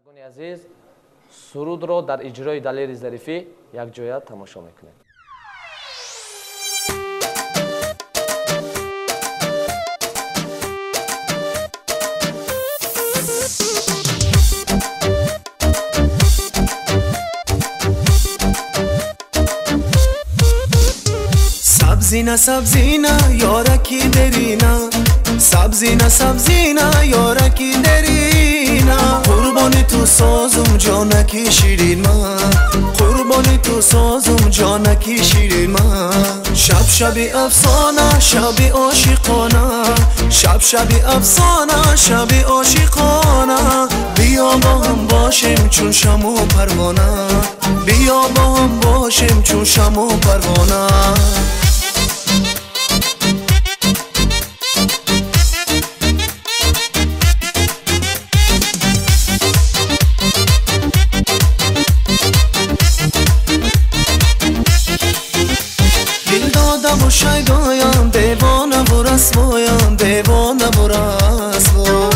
بینندگان عزیز، سرود را در اجرای دلیر ظریفی یک جای تماشا میکنید. سبزینا سبزینا یارکی درینا، سبزینا سبزینا یارکی درینا، قربانی تو سازم جانکی شیرین من، قربانی تو سازم جانکی شیرین من. شب شبی افسانه شبی عاشقانه، شب شبی افسانه شبی عاشقانه، بیا با هم باشیم چون شمع و پروانه، بیا با هم باشیم چون شمع و پروانه. و شیدایم دیوانه و رسوایم، دیوانه و رسوا،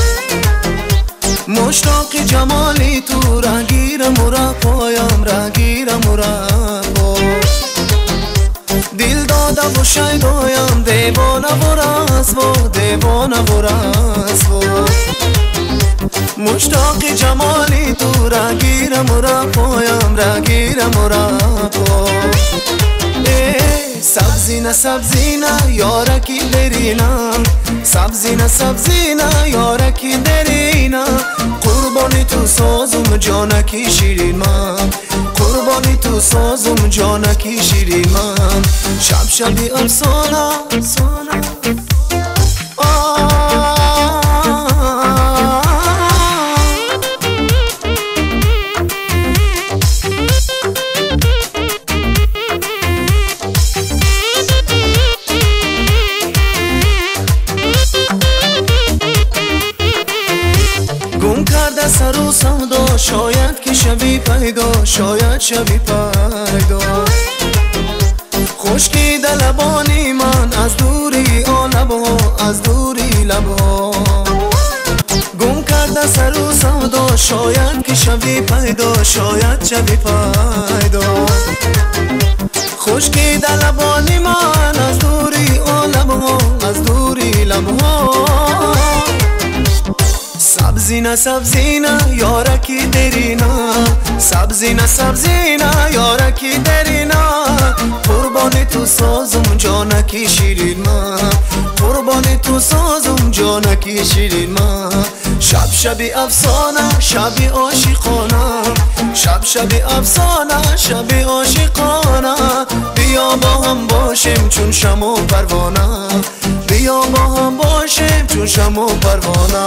مشتاق جمالی تو رگیرم و رپایم، رگیرم و رپا. دل داده و شیدایم دیوانه و رسوا، دیوانه و رسوا، مشتاق جمالی تو رگیرم و رپایم، رگیرم و رپا. سبزینا سبزینا یارکی درینا، سبزینا سبزینا یارکی درینا، قربانی تو سازم جانکی شیرین من، قربانی تو سازم جانکی شیرین من. شب شبی افسانه افسانه گم کرده سر و سودا، شاید که شبی پیدا، شاید شبی پیدا. خشکیده لبانی من از دوری لبها، از دوری لبها. گم کرده سر و سودا، شاید که شبی پیدا، شاید شبی پیدا. خشکیده لبانی من از دوری لبها، از دوری لبها. سبزینا سبزینا یارکی درینا، سبزینا سبزینا یارکی درینا، قربانی تو سازم جانکی شیرین من، قربانی تو سازم جانکی شیرین من. شب شبی افسانه شبی عاشقانه، شب شبی افسانه شبی عاشقانه، بیا با هم باشیم چون شمع و پروانه، بیا با هم باشیم چون شمع و پروانه.